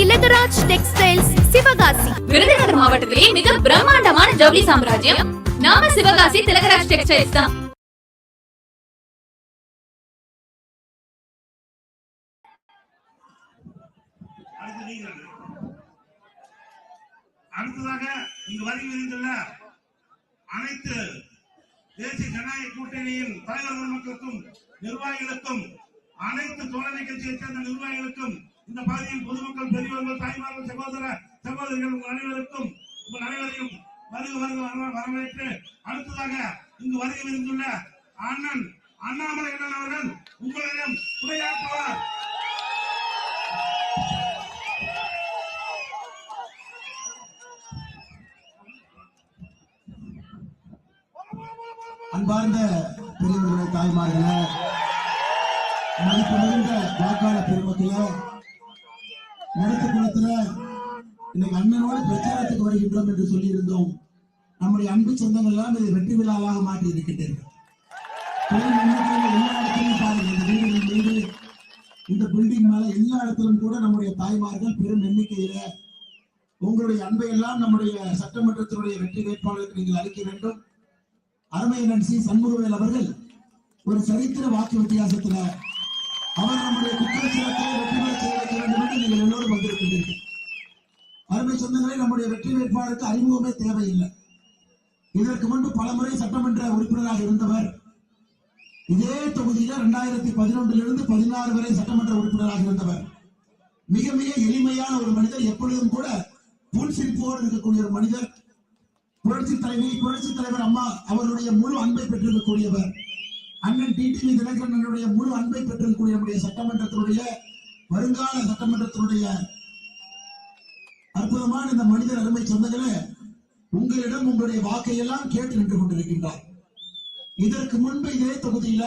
Thilagaraj textiles Sivakasi. Virudhunagar மாவட்டத்திலேயே மிக பிரம்மாண்டமான ஜவுளி சாம்ராஜ்யம் நாம சிவகாசி திலகராஜ் டெக்ஸ்டைல்ஸ் தான். அடுத்ததாக இங்கு வருகை இருந்துள்ள அனைத்து தேசிய ஜனநாயக கூட்டணியின் தலைவர் மக்களுக்கும் நிர்வாகிகளுக்கும் அனைத்து தோழர் நிகழ்ச்சியை சேர்ந்த நிர்வாகிகளுக்கும் இந்த பகுதியில் பொதுமக்கள் பெரியவர்கள் தாய்மார்கள் சகோதரிகள் உங்கள் அனைவருக்கும் வரவேற்று அடுத்ததாக இங்கு வருகை இருந்துள்ள அண்ணன் அண்ணாமலை அவர்கள் உங்களிடம் உரையாற்றுவார். அன்பார்ந்த பெரியவர்களே, தாய்மார்களே, மதிப்பு மிகுந்த வாக்காளர் பெருமக்களே, நடத்து குளத்துல இன்னைக்கு அண்ணனோடு பிரச்சாரத்துக்கு வருகின்றோம் என்று சொல்லியிருந்தோம். நம்முடைய அன்பு சொந்தங்கள் எல்லாம் இதை வெற்றி விழாவாக மாற்றி இருக்கின்றனர். எல்லா இடத்திலும் பாருங்க, இந்த வீடுகளின் மீது, இந்த பில்டிங் மேல எல்லா இடத்திலும் கூட நம்முடைய தாய்மார்கள் பெரும் எண்ணிக்கையில உங்களுடைய அன்பை எல்லாம் நம்முடைய சட்டமன்றத்தினுடைய வெற்றி வேட்பாளருக்கு நீங்கள் அளிக்க வேண்டும். அருமையன் சி சண்முகவேல் அவர்கள் ஒரு சரித்திர வாக்கு வித்தியாசத்துல அவர் நம்முடைய குற்றச்சாட்டை வெற்றி பெற செய்ய வைக்க வேண்டும் என்று நீங்கள் எல்லோரும் வந்திருக்கின்றீர்கள். அருமை சொந்தங்களை, நம்முடைய வெற்றி வேட்பாளருக்கு அறிமுகமே தேவையில்லை. இதற்கு முன்பு பல முறை சட்டமன்ற உறுப்பினராக இருந்தவர். இதே தொகுதியில 2011 16 வரை சட்டமன்ற உறுப்பினராக இருந்தவர். மிக மிக எளிமையான ஒரு மனிதர், எப்பொழுதும் கூட புன்சிரிப்போடு இருக்கக்கூடிய ஒரு மனிதர். புரட்சி தலைவர் அம்மா அவருடைய முழு அன்பை பெற்றிருக்கக்கூடியவர். அண்ணன் டிடிவி தினகரனுடைய முழு அன்பை பெற்றிருக்கக்கூடிய நம்முடைய சட்டமன்றத்தினுடைய வருங்கால சட்டமன்றத்தினுடைய அற்புதமான இந்த மனிதர். அருமை சொந்தங்களே, உங்களிடம் உங்களுடைய வாக்கையெல்லாம் கேட்டு நின்று கொண்டிருக்கின்றார். இதற்கு முன்பு இதே தொகுதியில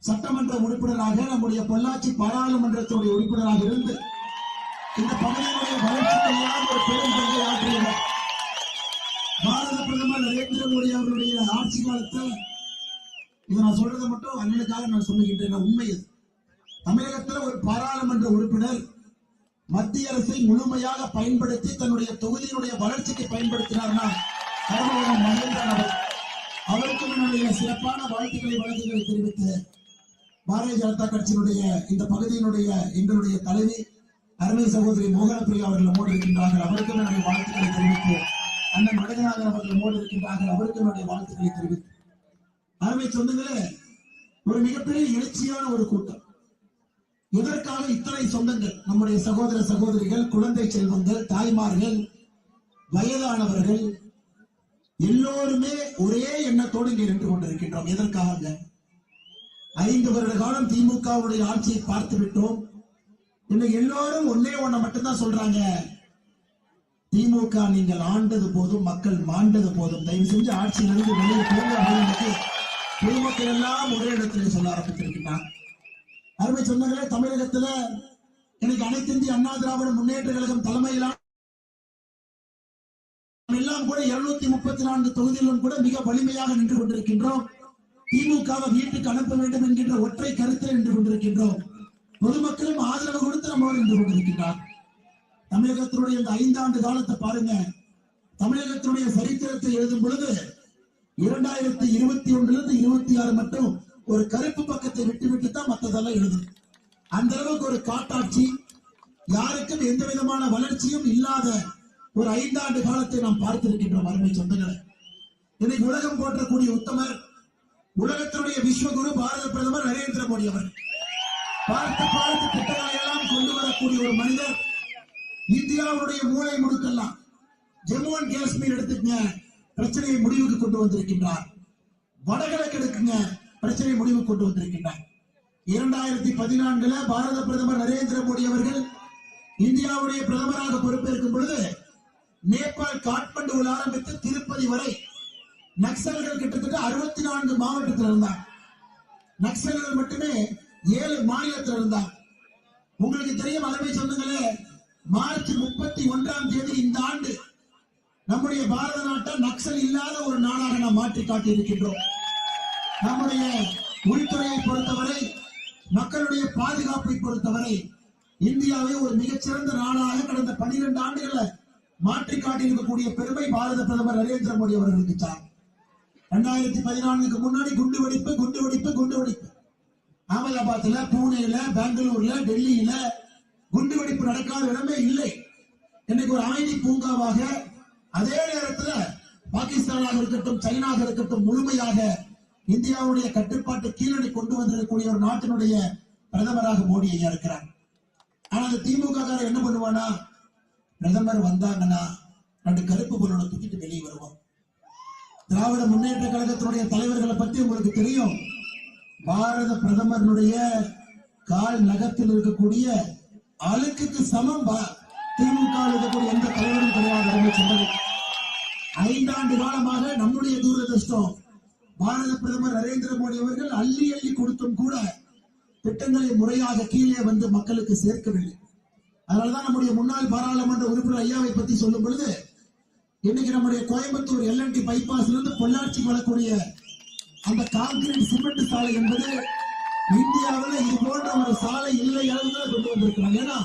சட்டமன்ற உறுப்பினராக நம்முடைய பொள்ளாச்சி பாராளுமன்றத்தினுடைய உறுப்பினராக இருந்து இந்த பகுதியினுடைய வளர்ச்சிக்கெல்லாம் ஒரு பெரும் பங்கை ஆற்றியவர். பாரத பிரதமர் நரேந்திர மோடி அவருடைய ஆட்சி காலத்தில், இதை நான் சொல்றதை மட்டும் அண்ணனுக்காக நான் சொல்லுகின்றேன், உண்மை. தமிழகத்தில் ஒரு பாராளுமன்ற உறுப்பினர் மத்திய அரசை முழுமையாக பயன்படுத்தி தன்னுடைய தொகுதியினுடைய வளர்ச்சிக்கு பயன்படுத்தினார்னா மகேந்திரன் அவர். அவருக்கும் என்னுடைய சிறப்பான வாழ்த்துக்களை வழக்குகளை தெரிவித்து பாரதிய ஜனதா கட்சியினுடைய இந்த பகுதியினுடைய எங்களுடைய தலைவி அருமை சகோதரி மோகன பிரியா அவர்கள் நம்மோடு இருக்கின்றார்கள். அவருக்கும் என்னுடைய வாழ்த்துக்களை தெரிவித்து அண்ணன் வடகநாதன் அவர்கள் நம்மோடு இருக்கின்றார்கள். அவருக்கும் என்னுடைய வாழ்த்துக்களை தெரிவித்து அருமை சொந்தங்களே, ஒரு மிகப்பெரிய எழுச்சியான ஒரு கூட்டம். இதற்காக இத்தனை சொந்தங்கள், நம்முடைய சகோதர சகோதரிகள், குழந்தை செல்வங்கள், தாய்மார்கள், வயதானவர்கள் எல்லோருமே ஒரே எண்ணத்தோடு இங்கே நின்று கொண்டிருக்கின்றோம். எதற்காக? 5 வருட காலம் திமுகவுடைய ஆட்சியை பார்த்து விட்டோம். இன்னைக்கு எல்லோரும் ஒன்னே ஒன்ன மட்டும்தான் சொல்றாங்க, திமுக நீங்கள் ஆண்டது போதும், மக்கள் மாண்டது போதும், தயவு செஞ்சு ஆட்சியிலிருந்து வெளியே போங்க. பொதுமக்கள் எல்லாம் ஒரே இடத்துல சொல்ல ஆரம்பித்திருக்கிறார். அருமை சொந்தங்களே, தமிழகத்துல எனக்கு அனைத்து இந்திய அண்ணா திராவிட முன்னேற்ற கழகம் தலைமையிலான எல்லாம் கூட 234 தொகுதியிலும் கூட மிக வலிமையாக நின்று கொண்டிருக்கின்றோம். திமுகவை வீட்டுக்கு அனுப்ப வேண்டும் என்கின்ற ஒற்றை கருத்தில் நின்று கொண்டிருக்கின்றோம். பொதுமக்களும் ஆதரவு கொடுத்து நம்மோடு நின்று கொண்டிருக்கின்றார். தமிழகத்தினுடைய இந்த 5 ஆண்டு காலத்தை பாருங்க. தமிழகத்தினுடைய சரித்திரத்தை எழுதும் பொழுது 2021 26 மட்டும் ஒரு கருப்பு பக்கத்தை விட்டு தான் மற்றதெல்லாம் எழுதும். அந்த அளவுக்கு ஒரு காட்டாட்சி, யாருக்கும் எந்த விதமான வளர்ச்சியும் இல்லாத ஒரு 5 ஆண்டு காலத்தை நாம் பார்த்திருக்கின்றோம். அருமை சொந்தங்களை, இன்னைக்கு உலகம் போற்றக்கூடிய உத்தமர், உலகத்தினுடைய விஸ்வகுரு பாரத பிரதமர் நரேந்திர மோடி அவர் பார்த்து திட்டங்களை எல்லாம் கொண்டு வரக்கூடிய ஒரு மனிதர். இந்தியாவுடைய மூளை முடுக்கெல்லாம் ஜம்மு அண்ட் காஷ்மீர் எடுத்துக்கங்க, பிரச்சனையை முடிவுக்கு கொண்டு வந்திருக்கின்றார். வடகிழக்கு எடுக்குங்க, பிரச்சனை முடிவு கொண்டு வந்திருக்கின்றார். 2014 பாரத பிரதமர் நரேந்திர மோடி அவர்கள் இந்தியாவுடைய பிரதமராக பொறுப்பேற்கும் பொழுது நேபாள் காட்மண்டுவில் ஆரம்பித்து திருப்பதி வரை நக்சல்கள் கிட்டத்தட்ட 64 மாவட்டத்தில் இருந்தார். நக்சல்கள் மட்டுமே 7 மாநிலத்தில் இருந்தார். உங்களுக்கு தெரியும் அருமை சொந்தங்களே, மார்ச் 31ஆம் தேதி இந்த ஆண்டு நம்முடைய பாரத நாட்டை நக்சல் இல்லாத ஒரு நாடாக நாம் மாற்றி காட்டி இருக்கின்றோம். நம்முடைய உள்துறையை பொறுத்தவரை, மக்களுடைய பாதுகாப்பை பொறுத்தவரை இந்தியாவை ஒரு மிகச்சிறந்த நாடாக கடந்த 12 ஆண்டுகளை மாற்றி காட்டியிருக்கக்கூடிய பெருமை பாரத பிரதமர் நரேந்திர மோடி அவர்களுக்கு சார். 2014க்கு முன்னாடி குண்டு வெடிப்பு அகமதாபாத்ல, பூனேல, பெங்களூர்ல, டெல்லியில குண்டு வெடிப்பு நடக்காத இடமே இல்லை. இன்னைக்கு ஒரு அமைதி பூங்காவாக, அதே நேரத்துல பாகிஸ்தானாக இருக்கட்டும், சைனாக இருக்கட்டும், முழுமையாக இந்தியாவுடைய கட்டுப்பாட்டு கீழடி கொண்டு வந்திருக்கக்கூடிய ஒரு நாட்டினுடைய பிரதமராக மோடி ஐயா இருக்கிறார். ஆனா அந்த திமுக என்ன பண்ணுவானா, பிரதமர் வந்தாங்கன்னா 2 கருப்பு பொருளை தூக்கிட்டு வெளியே வருவோம். திராவிட முன்னேற்ற கழகத்தினுடைய தலைவர்களை பத்தி உங்களுக்கு தெரியும். பாரத பிரதமருடைய கால் நகத்தில் இருக்கக்கூடிய அழுக்குக்கு சமம் திமுக இருக்கக்கூடிய எந்த தலைவரும் கிடையாது. 5 ஆண்டு காலமாக நம்முடைய தூரதிருஷ்டம், பாரத பிரதமர் நரேந்திர மோடி அவர்கள் அள்ளி கொடுத்தும் கூட திட்டங்களை முறையாக கீழே வந்து மக்களுக்கு சேர்க்கவில்லை. அதனாலதான் நம்முடைய முன்னாள் பாராளுமன்ற உறுப்பினர் ஐயாவை பத்தி சொல்லும் பொழுது, இன்னைக்கு நம்முடைய கோயம்புத்தூர் LNT பைபாஸ்ல இருந்து பொள்ளாச்சிக்கு வரக்கூடிய அந்த கான்கிரீட் சிமெண்ட் சாலை என்பது இந்தியாவில் இது போன்ற ஒரு சாலை இல்லை அளவுல கொண்டு வந்திருக்கிறாங்க. ஏன்னா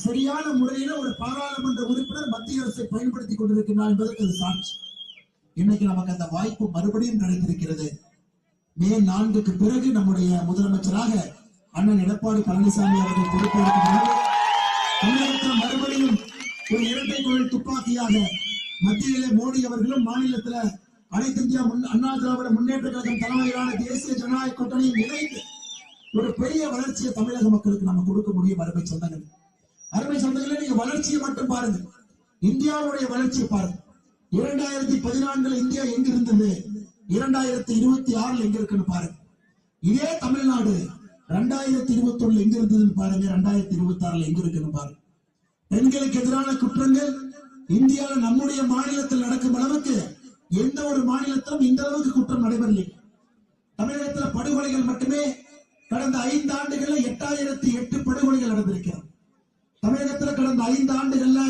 சரியான முறையில ஒரு பாராளுமன்ற உறுப்பினர் மத்திய அரசை பயன்படுத்தி கொண்டிருக்கிறார் என்பதற்கு அது சாட்சி. இன்னைக்கு நமக்கு அந்த வாய்ப்பு மறுபடியும் கிடைத்திருக்கிறது. மே 4க்கு பிறகு நம்முடைய முதலமைச்சராக அண்ணன் எடப்பாடி பழனிசாமி அவர்கள் பொறுப்பேற்கும் தமிழகத்தில் மறுபடியும் ஒரு இரட்டை குழல் துப்பாக்கியாக மத்தியிலே மோடி அவர்களும் மாநிலத்தில் அனைத்து இந்தியா அண்ணா திராவிட முன்னேற்ற கழகம் தலைமையிலான தேசிய ஜனநாயக கூட்டணியும் இணைந்து ஒரு பெரிய வளர்ச்சியை தமிழக மக்களுக்கு நம்ம கொடுக்க முடியும். அருமை சொந்தங்களே, நீங்க வளர்ச்சியை மட்டும் பாருங்க, இந்தியாவுடைய வளர்ச்சியை பாருங்க. 2014 இந்தியா எங்க இருந்தது, 2026 எங்க இருக்குன்னு பாருங்க. இதே தமிழ்நாடு 2021 எங்க இருந்ததுன்னு பாருங்க, 2026 எங்க இருக்குன்னு பாருங்க. பெண்களுக்கு எதிரான குற்றங்கள் இந்தியாவில் நம்முடைய மாநிலத்தில் நடக்கும் அளவுக்கு எந்த ஒரு மாநிலத்திலும் இந்த அளவுக்கு குற்றம் நடைபெறவில்லை. தமிழகத்தில் படுகொலைகள் மட்டுமே கடந்த 5 ஆண்டுகள்ல 8008 படுகொலைகள் நடந்திருக்கிறது. தமிழகத்தில் கடந்த 5 ஆண்டுகள்ல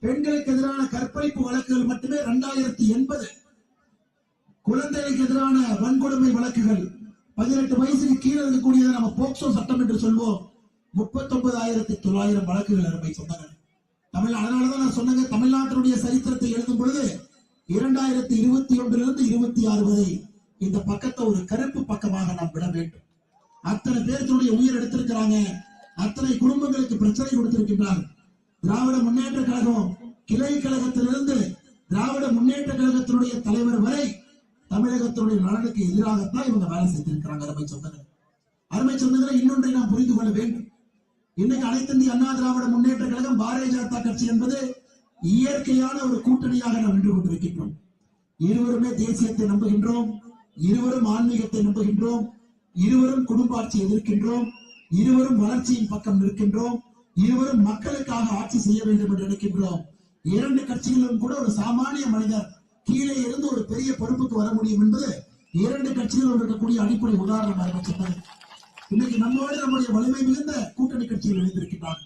பெண்களுக்கு எதிரான கற்பழிப்பு வழக்குகள் மட்டுமே 2080, குழந்தைகளுக்கு எதிரான வன்கொடுமை வழக்குகள் 18 வயசுக்கு கீழே இருக்கக்கூடியதை நம்ம போக்சோ சட்டம் என்று சொல்வோம், 39,900 வழக்குகள் அருமை சொன்னாங்க. அதனாலதான் நான் சொன்னேங்க, தமிழ்நாட்டினுடைய சரித்திரத்தை எழுதும் பொழுது 2021 26 வரை இந்த பக்கத்தை ஒரு கருப்பு பக்கமாக நாம் விட வேண்டும். அத்தனை பேருடைய உயிர் எடுத்திருக்கிறாங்க, அத்தனை குடும்பங்களுக்கு பிரச்சனை கொடுத்திருக்கின்றார். திராவிட முன்னேற்ற கழகம் கிளை கழகத்திலிருந்து திராவிட முன்னேற்ற கழகத்தினுடைய தலைவர் வரை தமிழகத்தினுடைய நலனுக்கு எதிராகத்தான் இவங்க வேலை செய்திருக்கிறாங்க. அருமை சொந்தங்களை இன்னொன்றை நாம் புரிந்து கொள்ள வேண்டும். இன்னைக்கு அனைத்து இந்திய அண்ணா திராவிட முன்னேற்ற கழகம் பாரதிய ஜனதா கட்சி என்பது இயற்கையான ஒரு கூட்டணியாக நாம் நின்று கொண்டிருக்கின்றோம். இருவருமே தேசியத்தை நம்புகின்றோம், இருவரும் ஆன்மீகத்தை நம்புகின்றோம், இருவரும் குடும்ப ஆட்சியை எதிர்க்கின்றோம், இருவரும் வளர்ச்சியின் பக்கம் நிற்கின்றோம், இருவரும் மக்களுக்காக ஆட்சி செய்ய வேண்டும் என்று நினைக்கின்றோம். 2 கட்சிகளும் கூட ஒரு சாமானிய மனிதர் கீழே இருந்து ஒரு பெரிய பொறுப்புக்கு வர முடியும் என்பது 2 கட்சிகளும் இருக்கக்கூடிய அடிப்படை உதாரணமாக சொன்னது. இன்னைக்கு நம்மோடு நம்முடைய வலிமை மிகுந்த கூட்டணி கட்சிகள் இணைந்திருக்கிறார்.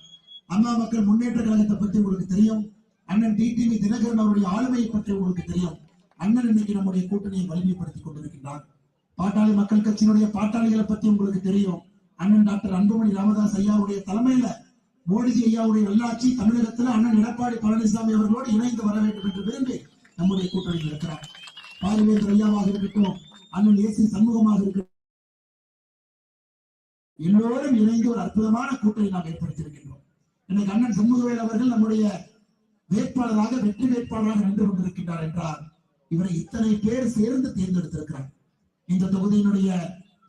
அம்மா மக்கள் முன்னேற்ற கழகத்தை பற்றி உங்களுக்கு தெரியும், அண்ணன் டிடிவி தினகரன் அவருடைய ஆளுமையை பற்றி உங்களுக்கு தெரியும். அண்ணன் இன்னைக்கு நம்முடைய கூட்டணியை வலிமைப்படுத்திக் கொண்டிருக்கிறார். பாட்டாளி மக்கள் கட்சியினுடைய பாட்டாளிகளை பற்றி உங்களுக்கு தெரியும். அண்ணன் டாக்டர் அன்புமணி ராமதாஸ் ஐயாவுடைய தலைமையில மோடிஜி ஐயாவுடைய நல்லாட்சி தமிழகத்தில் அண்ணன் எடப்பாடி பழனிசாமி அவர்களோடு இணைந்து வர வேண்டும் என்று விரும்பி நம்முடைய கூட்டணியில் இருக்கிறார். பாரிவேந்தர் ஐயாவாக இருக்கட்டும், அண்ணன் ஏசி சண்முகமாக இருக்கட்டும், எல்லோரும் இணைந்து ஒரு அற்புதமான கூட்டணி நாம் ஏற்படுத்தியிருக்கின்றோம். இன்னைக்கு அண்ணன் சண்முகவேல் அவர்கள் நம்முடைய வேட்பாளராக வெற்றி வேட்பாளராக நின்று கொண்டிருக்கின்றார் என்றால் இவரை இத்தனை பேர் சேர்ந்து தேர்ந்தெடுத்திருக்கிறார். இந்த தொகுதியினுடைய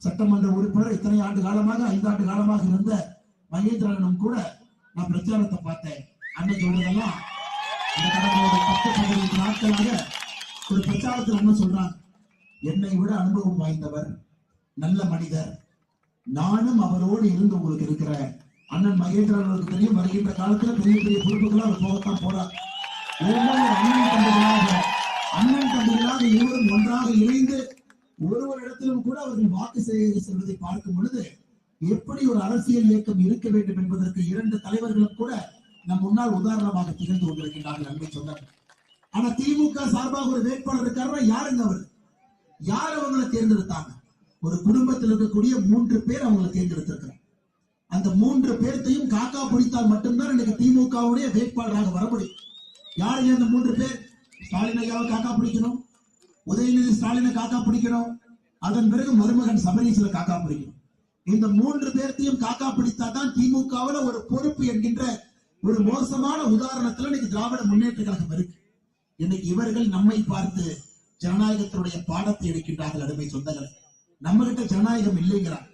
சட்டமன்ற உறுப்பினர் இத்தனை ஆண்டு காலமாக 5 ஆண்டு காலமாக இருந்த மகேந்திரனும் கூட நான் பிரச்சாரத்தை பார்த்தேன். அன்னைக்கு உள்ளதெல்லாம் இந்த கடந்த 10-15 நாட்களாக ஒரு பிரச்சாரத்தில் என்ன சொல்றாங்க, என்னை விட அனுபவம் வாய்ந்தவர், நல்ல மனிதர், நானும் அவரோடு இருந்து உங்களுக்கு இருக்கிற அண்ணன் மகேந்திரன் அவருக்கு தெரியும். வருகின்ற காலத்துல பெரிய பெரிய பொறுப்புகள் அவர் போகத்தான் போறார். ஒவ்வொரு அண்ணன் தம்பிகளாக இருவரும் ஒன்றாக இணைந்து ஒருவர் இடத்திலும் கூட அவர்கள் வாக்கு செல்வதை பார்க்கும் பொழுது எப்படி ஒரு அரசியல் இயக்கம் இருக்க வேண்டும் என்பதற்கு 2 தலைவர்களும் கூட நம் முன்னால் உதாரணமாக திகழ்ந்து கொண்டிருக்கிறார்கள். அன்பை சொன்னார். ஆனா திமுக சார்பாக ஒரு வேட்பாளர் இருக்காருன்னா யாருங்க அவர்? யார் அவங்களை தேர்ந்தெடுத்தாங்க? ஒரு குடும்பத்தில் இருக்கக்கூடிய 3 பேர் அவங்களை தேர்ந்தெடுத்திருக்கிறார். அந்த 3 பேர்த்தையும் காக்கா பிடித்தால் மட்டும்தான் இன்னைக்கு திமுகவுடைய வேட்பாளராக வர முடியும். யாருங்க அந்த 3 பேர்? ஸ்டாலின் ஐயாவை காக்கா பிடிக்கணும், உதயநிதி ஸ்டாலினை காக்கா பிடிக்கணும், அதன் பிறகு மருமகன் சபரீஸ்வர காக்கா பிடிக்கணும். இந்த 3 பேர்த்தையும் காக்கா பிடித்தாதான் திமுகவுல ஒரு பொறுப்பு என்கின்ற ஒரு மோசமான உதாரணத்துல இன்னைக்கு திராவிட முன்னேற்ற கழகம் இருக்கு. இன்னைக்கு இவர்கள் நம்மை பார்த்து ஜனநாயகத்தினுடைய பாடத்தை எடுக்கின்றார்கள். அருமை சொந்தங்கள், நம்ம கிட்ட ஜனநாயகம் இல்லைங்கிறார்.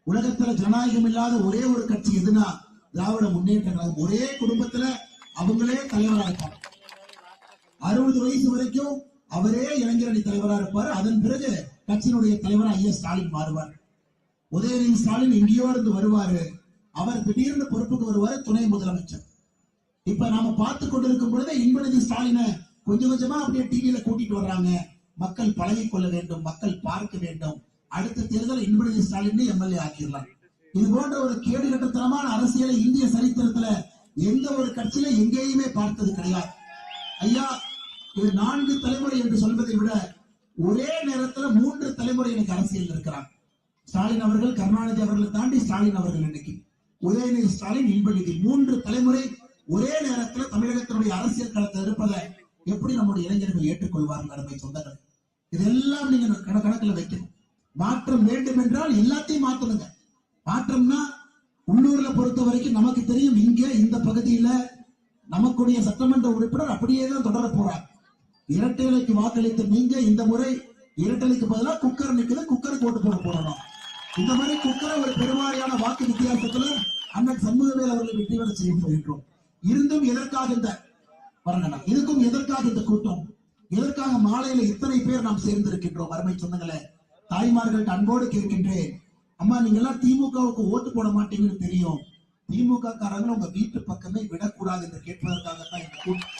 உலகத்துல ஜனநாயகம் இல்லாத ஒரே ஒரு கட்சி எதுனா திராவிட முன்னேற்ற கழகம். ஒரே குடும்பத்துல அவங்களே தலைவராக இருப்பாங்க. 60 வயசு வரைக்கும் அவரே இளைஞரணி தலைவராக இருப்பார். அதன் பிறகு கட்சியினுடைய தலைவர் ஐயா ஸ்டாலின் மாறுவார். உதயநிதி ஸ்டாலின் எங்கேயோ இருந்து வருவாரு, அவர் திடீர்னு பொறுப்புக்கு வருவாரு, துணை முதலமைச்சர். இப்ப நாம பார்த்து கொண்டிருக்கும் பொழுது இன்பநிதி ஸ்டாலினை கொஞ்சம் கொஞ்சமா அப்படியே டிவியில கூட்டிட்டு வர்றாங்க. மக்கள் பழகிக் கொள்ள வேண்டும், மக்கள் பார்க்க வேண்டும். அடுத்த தேர்தல் இன்பநிதி ஸ்டாலின் எம்எல்ஏ ஆக்கிடலாம். இது போன்ற ஒரு கேடு கட்டத்தனமான அரசியலை இந்திய சரித்திரத்துல எந்த ஒரு கட்சியில எங்கேயுமே பார்த்தது கிடையாது. ஐயா, இது 4 தலைமுறை என்று சொல்வதை விட ஒரே நேரத்துல 3 தலைமுறை எனக்கு அரசியல் இருக்கிறாங்க. ஸ்டாலின் அவர்கள், கருணாநிதி அவர்களை தாண்டி ஸ்டாலின் அவர்கள், இன்னைக்கு உதயநிதி ஸ்டாலின், இன்பநிதி, 3 தலைமுறை ஒரே நேரத்தில் தமிழகத்தினுடைய அரசியல் களத்தில் இருப்பதை எப்படி நம்முடைய இளைஞர்கள் ஏற்றுக்கொள்வார்கள்? அருமை சொந்தங்கள், இதெல்லாம் நீங்க கணக்கில் வைக்கணும். மாற்றம் வேண்டும் என்றால் எல்லாத்தையும் மாற்றணுங்க. மாற்றம்னா உள்ளூர்ல பொறுத்த வரைக்கும் நமக்கு தெரியும், இங்க இந்த பகுதியில நமக்குடைய சட்டமன்ற உறுப்பினர் அப்படியே தான் தொடர போறார். இரட்டைலைக்கு வாக்களித்த நீங்க இந்த முறை இரட்டைலைக்கு பதிலாக குக்கர் நிக்குது, குக்கருக்கு ஓட்டு போட போறோம். இந்த மாதிரி குக்கரை ஒரு பெருவாரியான வாக்கு வித்தியாசத்துல அண்ணன் சண்முகவேல் அவர்களை வெற்றி பெற செய்ய போகின்றோம். இருந்தும் எதற்காக இந்த வரங்க, இதுக்கும் எதற்காக இந்த கூட்டம், எதற்காக மாலையில இத்தனை பேர் நாம் சேர்ந்திருக்கின்றோம்? அருமை சொந்தங்களே, தாய்மார்கள்ட்ட அன்போடு கேட்கின்றேன். அம்மா, நீங்க எல்லாம் திமுகவுக்கு ஓட்டு போட மாட்டீங்கன்னு தெரியும், திமுக காரங்க உங்க வீட்டு பக்கமே விடக்கூடாது என்று கேட்பதற்காகத்தான் இந்த கூட்டம்.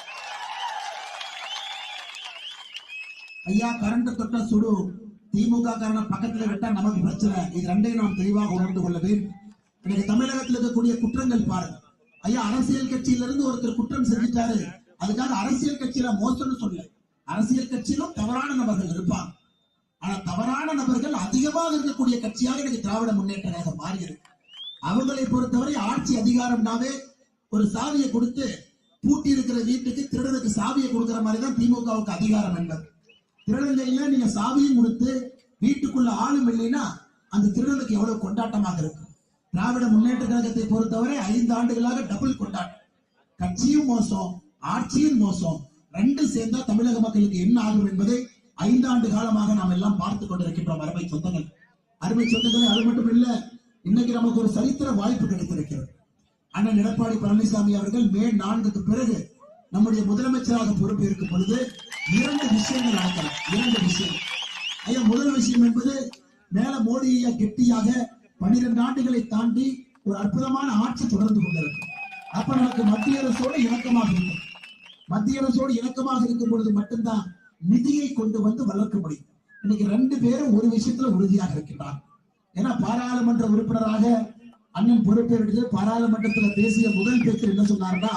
ஐயா, கரண்ட் தொட்டா சுடு, திமுக காரன பக்கத்துல விட்டா நமக்கு பிரச்சனை. இது ரெண்டையும் நாம் தெளிவாக உணர்ந்து கொள்ள வேண்டும். இன்னைக்கு தமிழகத்தில் இருக்கக்கூடிய குற்றங்கள் பாருங்க. ஐயா, அரசியல் கட்சியிலிருந்து ஒருத்தர் குற்றம் செஞ்சிட்டாரு, அதுக்காக அரசியல் கட்சியில மோசம்னு சொல்ல. அரசியல் கட்சியிலும் தவறான நபர்கள் இருப்பாங்க. ஆனா தவறான நபர்கள் அதிகமாக இருக்கக்கூடிய கட்சியாக இன்னைக்கு திராவிட முன்னேற்ற கழகம் மாறியது. அவங்களை பொறுத்தவரை ஆட்சி அதிகாரம்னாவே ஒரு சாவியை கொடுத்து பூட்டி இருக்கிற வீட்டுக்கு திருடனுக்கு சாவியை கொடுக்கிற மாதிரிதான் திமுகவுக்கு அதிகாரம் என்பது. திருடங்கையில நீங்க சாவியும் கொடுத்து வீட்டுக்குள்ள ஆளும் இல்லைன்னா அந்த திருடனுக்கு எவ்வளவு கொண்டாட்டமாக இருக்கும். திராவிட முன்னேற்ற கழகத்தை பொறுத்தவரை 5 ஆண்டுகளாக டபுள் கொண்டாட்டம். கட்சியும் மோசம், ஆட்சியும் மோசம், 2 சேர்ந்தா தமிழக மக்களுக்கு என்ன ஆகும் என்பதை 5 ஆண்டு காலமாக நாம் எல்லாம் பார்த்துக் கொண்டிருக்கின்றோம். அருமை சொந்தங்கள், அருமை சொந்தங்களே, அது மட்டும் இல்ல, இன்னைக்கு நமக்கு ஒரு சரித்திர வாய்ப்பு கிடைத்திருக்கிறது. அண்ணன் எடப்பாடி பழனிசாமி அவர்கள் மே 4க்கு பிறகு நம்முடைய முதலமைச்சராக பொறுப்பு இருக்கும் பொழுது 2 விஷயங்கள் நடக்கலாம். 2 விஷயம். ஐயா, முதல் விஷயம் என்பது மேல மோடி ஐயா கெட்டியாக 12 ஆண்டுகளை தாண்டி ஒரு அற்புதமான ஆட்சி தொடர்ந்து கொண்டிருக்கும். அப்ப நமக்கு மத்திய அரசோடு இணக்கமாக இருக்கும். மத்திய அரசோடு இணக்கமாக இருக்கும் பொழுது மட்டும்தான் நிதியை கொண்டு வந்து வளர்க்க முடியும். இன்னைக்கு 2 பேரும் ஒரு விஷயத்துல உறுதியாக இருக்கின்றார். ஏன்னா பாராளுமன்ற உறுப்பினராக அண்ணன் பொறுப்பேற்று பாராளுமன்றத்துல பேசிய முதல் பேச்சு என்ன சொன்னார்னா,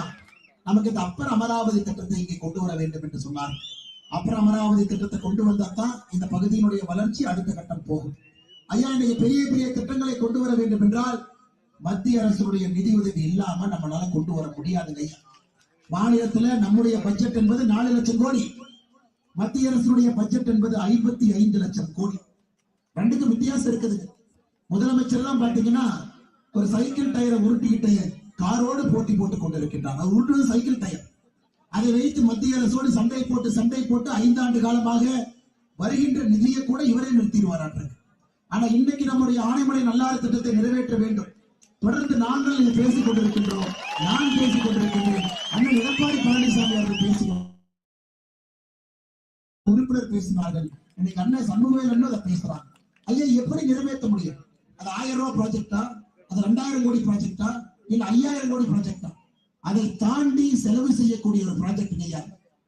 நமக்கு இந்த அப்பர் அமராவதி திட்டத்தை இங்கே கொண்டு வர வேண்டும் என்று சொன்னார். அப்பர் அமராவதி திட்டத்தை கொண்டு வந்தால்தான் இந்த பகுதியினுடைய வளர்ச்சி அடுத்த கட்டம் போகும். ஐயா, இன்னைக்கு பெரிய பெரிய திட்டங்களை கொண்டு வர வேண்டும் என்றால் மத்திய அரசுடைய நிதி உதவி இல்லாம நம்மளால கொண்டு வர முடியாதுங்க. மாநிலத்துல நம்முடைய பட்ஜெட் என்பது 4 லட்சம் கோடி, மத்திய அரசுடைய பட்ஜெட் என்பது 55 லட்சம் கோடி. 2க்கும் வித்தியாசம் இருக்குது. முதலமைச்சர் எல்லாம் பாத்தீங்கன்னா ஒரு சைக்கிள் டயரை உருட்டிக்கிட்டு காரோடு போட்டி போட்டுக் கொண்டிருக்கின்றார். அது உருட்டுவது சைக்கிள் டயர். அதை வைத்து மத்திய அரசோடு சண்டை போட்டு 5 ஆண்டு காலமாக வருகின்ற நிதியை கூட இவரே நிறுத்திடுவார். ஆனா இன்னைக்கு நம்முடைய ஆனைமலை நல்லாறு திட்டத்தை நிறைவேற்ற வேண்டும். தொடர்ந்து நாங்கள் இங்கு பேசிக் கொண்டிருக்கின்றோம், நான் பேசிக் கொண்டிருக்கின்றேன், அண்ணன் எடப்பாடி பழனிசாமி அவர்கள் பேசினோம், உறுப்பினர் பேசினார்கள், இன்னைக்கு அண்ணன் சண்முகவேல் அதை பேசுறாங்க. ஐயா, எப்படி நிறைவேற்ற முடியும்? அது 1000 ரூபாய் ப்ராஜெக்டா, அது 2000 கோடி ப்ராஜெக்டா, இல்ல 5000 கோடி ப்ராஜெக்டா? அதை தாண்டி செலவு செய்யக்கூடிய ஒரு ப்ராஜெக்ட் ஐயா.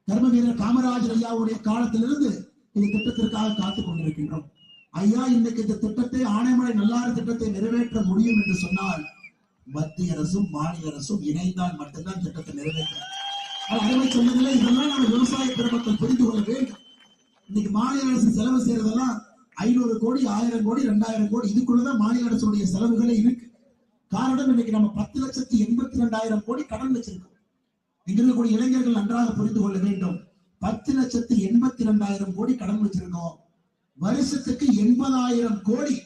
கர்ம வீரர் காமராஜர் ஐயாவுடைய காலத்திலிருந்து இந்த திட்டத்திற்காக காத்துக் கொண்டிருக்கின்றோம். ஐயா, இன்னைக்கு இந்த திட்டத்தை, ஆனைமலை நல்லாறு திட்டத்தை நிறைவேற்ற முடியும் என்று சொன்னால் மத்திய அரசும் மாநில அரசும் இணைந்தால் மட்டும்தான் திட்டத்தை நிறைவேற்ற. அருமை சொன்னதில்லை, இதெல்லாம் நம்ம விவசாய பெருமக்கள் புரிந்து கொள்ள வேண்டும். இன்னைக்கு மாநில அரசு செலவு செய்யறதெல்லாம் 500 கோடி, 1000 கோடி, 2000 கோடி, இதுக்குள்ளதான் மாநில அரசுடைய செலவுகளே இருக்கு. காரணம் இன்னைக்கு நம்ம 10,82,000 கோடி கடன் வச்சிருக்கோம். இங்க இருக்கக்கூடிய இளைஞர்கள் நன்றாக புரிந்து கொள்ள வேண்டும். 10,82,000 கோடி கடன் வச்சிருக்கோம். வருஷத்துக்கு 80,000 கோடி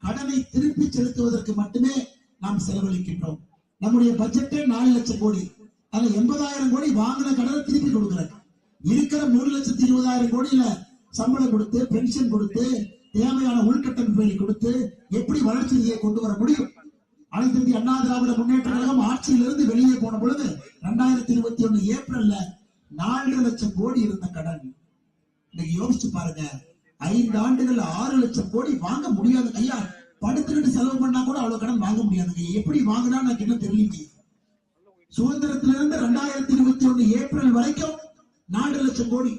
கடனை திருப்பி செலுத்துவதற்கு மட்டுமே நாம் செலவழிக்கின்றோம். நம்முடைய பட்ஜெட்டே 4 லட்சம் கோடி. அதுல 80,000 கோடி வாங்கின கடனை திருப்பி கொடுக்கிறாங்க. இருக்கிற 3,20,000 கோடியில சம்பளம் கொடுத்து, பென்ஷன் கொடுத்து, தேவையான உள்கட்டமைப்பை கொடுத்து எப்படி வளர்ச்சியை கொண்டு வர முடியும்? அனைத்து இந்திய அண்ணா திராவிட முன்னேற்ற கழகம் ஆட்சியிலிருந்து வெளியே போன பொழுது 2021 ஏப்ரல்ல 4 லட்சம் கோடி இருந்த கடன் இன்னைக்கு யோசிச்சு பாருங்க. 5 ஆண்டுகள் 6 லட்சம் கோடி வாங்க முடியாது ஐயா. படுத்துக்கிட்டு செலவு பண்ணா கூட அவ்வளவு கடன் வாங்க முடியாதுங்க. எப்படி வாங்கினா எனக்கு என்ன தெரியல. சுதந்திரத்திலிருந்து 2021 ஏப்ரல் வரைக்கும் 4 லட்சம் கோடி.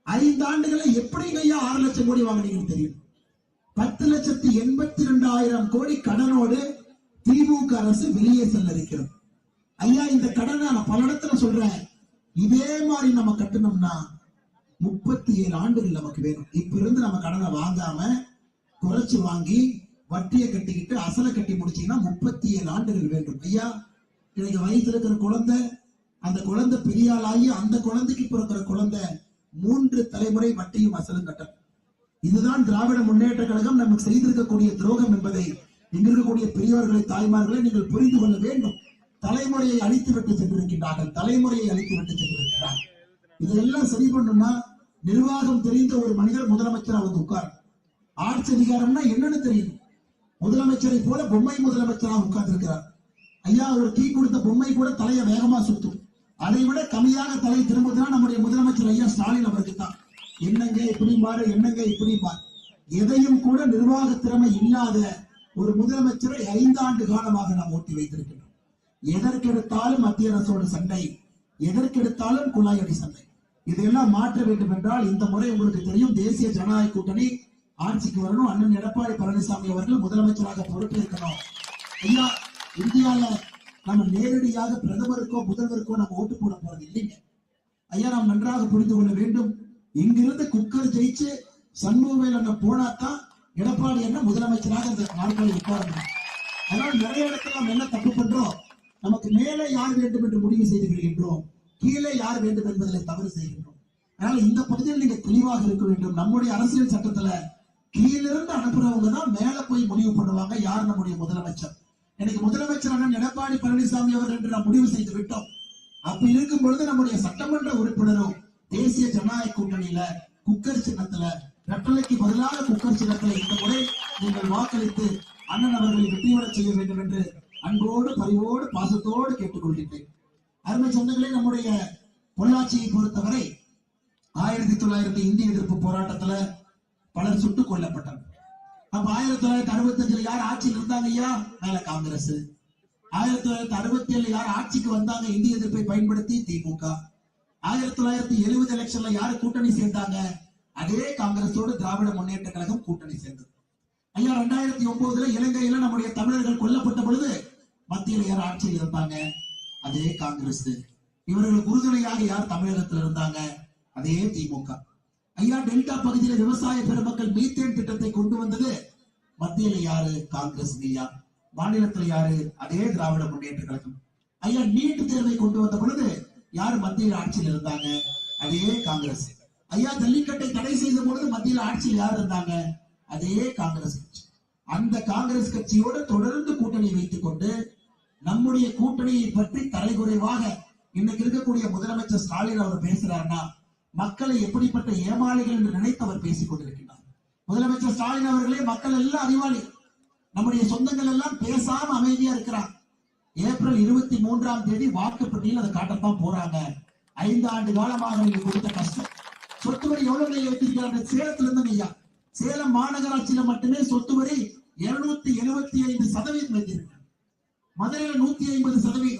5 ஆண்டுகளை எப்படி ஐயா 6 லட்சம் கோடி வாங்கினீங்கன்னு தெரியும். 10,82,000 கோடி கடனோடு திமுக அரசு வெளியே செல்ல இருக்கிறது. ஐயா இந்த கடனை நான் பல இடத்துல சொல்றேன். இதே மாதிரி நம்ம கட்டணும்னா 37 ஆண்டுகள் நமக்கு வேணும். இப்ப இருந்து நம்ம கடனை வாங்காம குறைச்சு வாங்கி வட்டியை கட்டிக்கிட்டு அசலை கட்டி முடிச்சீங்கன்னா 37 ஆண்டுகள் வேண்டும். ஐயா இன்னைக்கு வயசுல இருக்கிற குழந்தை, அந்த குழந்தை பெரிய ஆளாகி அந்த குழந்தைக்கு பிறக்கிற குழந்தை 3 தலைமுறை வட்டியும் அசலும் கட்டணும். இதுதான் திராவிட முன்னேற்ற கழகம் நமக்கு செய்திருக்கக்கூடிய துரோகம் என்பதை இங்க இருக்கக்கூடிய பெரியவர்களை, தாய்மார்களை நீங்கள் புரிந்து கொள்ள வேண்டும். தலைமுறையை அழித்து விட்டு சென்றிருக்கின்றார்கள். தலைமுறையை அழித்து விட்டு சென்றிருக்கிறார்கள். இதெல்லாம் சரி பண்ணணும்னா நிர்வாகம் தெரிந்த ஒரு மனிதர் முதலமைச்சர் வந்து உட்கார். ஆட்சி அதிகாரம்னா என்னன்னு தெரியும். முதலமைச்சரை போல பொம்மை முதலமைச்சராக உட்கார்ந்து இருக்கிறார். ஐயா ஒரு டீ கொடுத்த பொம்மை கூட தலையை வேகமா சுத்தும். அதை விட கம்மியாக தலை திரும்புதுன்னா நம்முடைய முதலமைச்சர் ஐயா ஸ்டாலின் அவருக்கு தான். என்னங்க இப்படி பாரு, என்னங்க இப்படி பாரு. எதையும் கூட நிர்வாக திறமை இல்லாத ஒரு முதலமைச்சரை 5 ஆண்டு காலமாக நாம் ஓட்டி வைத்திருக்கின்றோம். எதற்கெடுத்தாலும் மத்திய அரசோட சண்டை, எதற்கெடுத்தாலும் குழாயடி சண்டை. இதையெல்லாம் மாற்ற வேண்டும் என்றால் இந்த முறை உங்களுக்கு தெரியும், தேசிய ஜனநாயக கூட்டணி ஆட்சிக்கு வரணும். அண்ணன் எடப்பாடி பழனிசாமி அவர்கள் முதலமைச்சராக பொறுப்பேற்கணும். ஐயா இந்தியால நம்ம நேரடியாக பிரதமருக்கோ முதல்வருக்கோ நம்ம ஓட்டு போட போறது இல்லைங்க. ஐயா நாம் நன்றாக புரிந்து கொள்ள வேண்டும். இங்கிருந்து குக்கர் ஜெயிச்சு சண்முகவேல் அங்க போனாதான் எடப்பாடி என்ன முதலமைச்சராக இந்த நாட்களை உட்காரணும். அதனால நிறைய இடத்துல நம்ம என்ன தப்பு பண்றோம், நமக்கு மேலே யார் வேண்டும் என்று முடிவு செய்து விடுகின்றோம், கீழே யார் வேண்டும் என்பதில் தவறு செய்கின்றோம். அதனால இந்த பகுதியில் நீங்க தெளிவாக இருக்க வேண்டும். நம்முடைய அரசியல் சட்டத்துல கீழிருந்து அனுப்புறவங்க தான் மேல போய் முடிவு பண்ணுவாங்க யார் நம்முடைய முதலமைச்சர். எனக்கு முதலமைச்சர் அண்ணன் எடப்பாடி பழனிசாமி அவர் என்று நாம் முடிவு செய்து விட்டோம். அப்படி இருக்கும் பொழுது நம்முடைய சட்டமன்ற உறுப்பினரும் தேசிய ஜனநாயக கூட்டணியில குக்கர் சின்னத்துல, ரெட்டலைக்கு பதிலாக குக்கர் சின்னத்துல இந்த முறை நீங்கள் வாக்களித்து அண்ணன் அவர்களை வெற்றியோட செய்ய வேண்டும் என்று அன்போடு, பரிவோடு, பாசத்தோடு கேட்டுக்கொள்கின்றேன். அருமை சொந்தங்களே, நம்முடைய பொள்ளாச்சியை பொறுத்தவரை 1900 இந்திய எதிர்ப்பு போராட்டத்துல பலர் சுட்டுக் கொல்லப்பட்டார். அப்ப 1965 யார் ஆட்சியில் இருந்தாங்க ஐயா? மேல காங்கிரஸ். 1967 யார் ஆட்சிக்கு வந்தாங்க இந்திய எதிர்ப்பை பயன்படுத்தி? திமுக. 1970 எலெக்ஷன்ல யாரு கூட்டணி சேர்ந்தாங்க? அதே காங்கிரஸோடு திராவிட முன்னேற்ற கழகம் கூட்டணி சேர்ந்தது. ஐயா 2009 இலங்கையில நம்முடைய தமிழர்கள் கொல்லப்பட்ட பொழுது மத்தியில் யார் ஆட்சியில் இருந்தாங்க? அதே காங்கிரஸ். இவர்களுக்கு உறுதுணையாக யார் தமிழகத்தில் இருந்தாங்க? அதே திமுக. ஐயா டெல்டா பகுதியில விவசாய பெருமக்கள் மீத்தேன் திட்டத்தை கொண்டு வந்தது மத்தியில யாரு? காங்கிரஸ். ஐயா மாநிலத்தில் யாரு? அதே திராவிட முன்னேற்ற கழகம். ஐயா நீட் தேர்வை கொண்டு வந்த பொழுது யார் மத்தியில் ஆட்சியில் இருந்தாங்க? அதே காங்கிரஸ். ஐயா ஜல்லிக்கட்டை தடை செய்த பொழுது மத்தியில் ஆட்சியில் யார் இருந்தாங்க? அதே காங்கிரஸ் கட்சி. அந்த காங்கிரஸ் கட்சியோடு தொடர்ந்து கூட்டணி வைத்துக் கொண்டு நம்முடைய கூட்டணியை பற்றி தலைகுறைவாக இன்னைக்கு இருக்கக்கூடிய முதலமைச்சர் ஸ்டாலின் அவர் பேசுறாருன்னா மக்களை எப்படிப்பட்ட ஏமாளிகள் என்று நினைத்து அவர் பேசிக் கொண்டிருக்கிறார். முதலமைச்சர் ஸ்டாலின் அவர்களே மக்கள் எல்லாம் அறிவாளி. நம்முடைய சொந்தங்கள் எல்லாம் பேசாம அமைதியா இருக்கிறார். ஏப்ரல் 23ஆம் தேதி வாக்குப்பட்டியல் அதை காட்டத்தான் போறாங்க. 5 ஆண்டு காலமாக நீங்க கொடுத்த கஷ்டம். சொத்து வரி எவ்வளவு ஏற்றிருக்கிறாங்க? சேலத்துல இருந்து ஐயா, சேலம் மாநகராட்சியில மட்டுமே சொத்து வரி 275% வைத்திருக்கிறாங்க. மதுரையில 150%,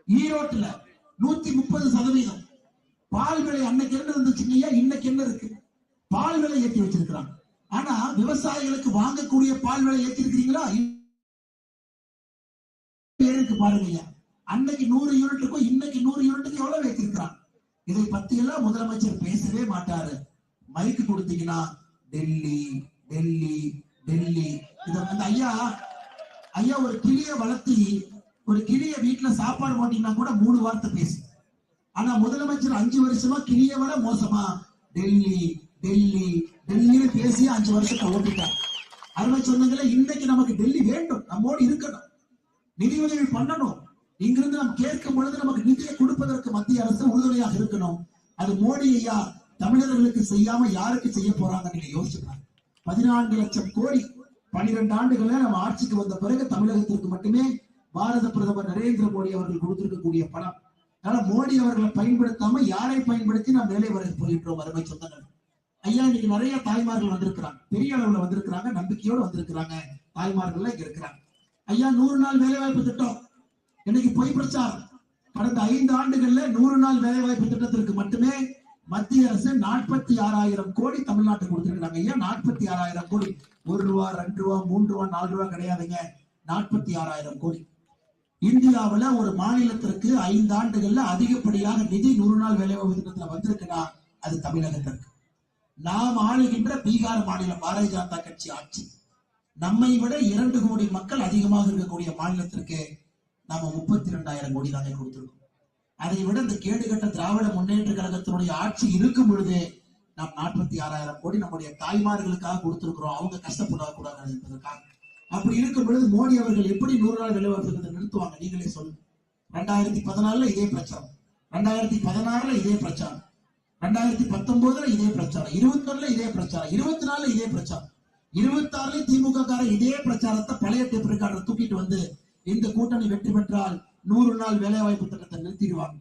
ஈரோட்டுல 130%. பால் விலை அன்னைக்கு என்ன இருந்துச்சுங்க ஐயா, இன்னைக்கு என்ன இருக்கு? பால் விலை ஏற்றி வச்சிருக்கிறாங்க. ஆனா விவசாயிகளுக்கு வாங்கக்கூடிய பால் விலை ஏற்றிருக்கிறீங்களா? பாருங்க ஐயா, அன்னைக்கு 100 யூனிட்டுக்கும் இன்னைக்கு 100 யூனிட்டுக்கு எவ்வளவு ஏற்றிருக்கிறாங்க. இதை பத்தி எல்லாம் முதலமைச்சர் பேசவே மாட்டாரு. மைக்கு கொடுத்தீங்கன்னா டெல்லி டெல்லி டெல்லி. இத வந்து ஐயா ஒரு கிளிய வளர்த்தி ஒரு கிளிய வீட்டுல சாப்பாடு போட்டீங்கன்னா கூட 3 வார்த்தை பேசு. ஆனா முதலமைச்சர் 5 வருஷமா கிளிய விட மோசமா டெல்லி டெல்லி டெல்லின்னு பேசி 5 வருஷத்தை ஓட்டிட்டார். அருமை சொந்தங்களே, இன்னைக்கு நமக்கு டெல்லி வேண்டும், நம்மோடு இருக்கணும், நிதி உதவி பண்ணணும். இங்கிருந்து நாம் கேட்கும் பொழுது நமக்கு நிதியை கொடுப்பதற்கு மத்திய அரசு உறுதுணையாக இருக்கணும். அது மோடி ஐயா தமிழர்களுக்கு செய்யாம யாருக்கு செய்ய போறாங்க நீங்க யோசிச்சுக்கலாம். 14 லட்சம் கோடி 12 ஆண்டுகள நம்ம ஆட்சிக்கு வந்த பிறகு தமிழகத்திற்கு மட்டுமே பாரத பிரதமர் நரேந்திர மோடி அவர்கள் கொடுத்திருக்கக்கூடிய பணம். அதனால மோடி அவர்களை பயன்படுத்தாம யாரை பயன்படுத்தி நாம் வேலை வர போகின்றோம். அருமை சொந்தங்கள், ஐயா இன்னைக்கு நிறைய தாய்மார்கள் வந்திருக்கிறாங்க, பெரிய அளவுல வந்திருக்கிறாங்க, நம்பிக்கையோடு வந்திருக்கிறாங்க. தாய்மார்கள் இங்க இருக்கிறாங்க. ஐயா 100 நாள் வேலை வாய்ப்பு திட்டம் இன்னைக்கு பொய் பிரச்சாரம். கடந்த 5 ஆண்டுகள்ல 100 நாள் வேலை வாய்ப்பு திட்டத்திற்கு மட்டுமே மத்திய அரசு 46,000 கோடி தமிழ்நாட்டுக்கு கொடுத்திருக்கிறாங்க. ஐயா 46,000 கோடி, 1 ரூபா 2 ரூபா 3 ரூபா 4 ரூபா கிடையாதுங்க, 46,000 கோடி. இந்தியாவுல ஒரு மாநிலத்திற்கு 5 ஆண்டுகள்ல அதிகப்படியாக நிதி 100 நாள் வேலை வாய்ப்பு திட்டத்துல வந்திருக்குன்னா அது தமிழகத்திற்கு. நாம் ஆளுகின்ற பீகார் மாநிலம் பாரதிய ஜனதா கட்சி ஆட்சி, நம்மை விட 2 கோடி மக்கள் அதிகமாக இருக்கக்கூடிய மாநிலத்திற்கு நாம 32,000 கோடி தானே கொடுத்திருக்கோம். அதை விட இந்த கேடுகட்ட திராவிட முன்னேற்ற கழகத்தினுடைய ஆட்சி இருக்கும் பொழுது நாம் 46,000 கோடி நம்முடைய தாய்மார்களுக்காக கொடுத்திருக்கிறோம், அவங்க கஷ்டப்படக்கூடாது என்பதற்காக. அப்படி இருக்கும் பொழுது மோடி அவர்கள் எப்படி 100 நாள் வேலைவாய்ப்பு திட்டத்தை நிறுத்துவாங்க? நீங்களே சொல்லுங்க. 2014 இதே பிரச்சாரம், 2016 இதே பிரச்சாரம், 2019 இதே பிரச்சாரம், 21 இதே பிரச்சாரம், 24 இதே பிரச்சாரம், 26 திமுக காரர் இதே பிரச்சாரத்தை பழைய டேப் ரெக்கார்டர் தூக்கிட்டு வந்து இந்த கூட்டணி வெற்றி பெற்றால் 100 நாள் வேலை வாய்ப்பு திட்டத்தை நிறுத்திடுவாங்க.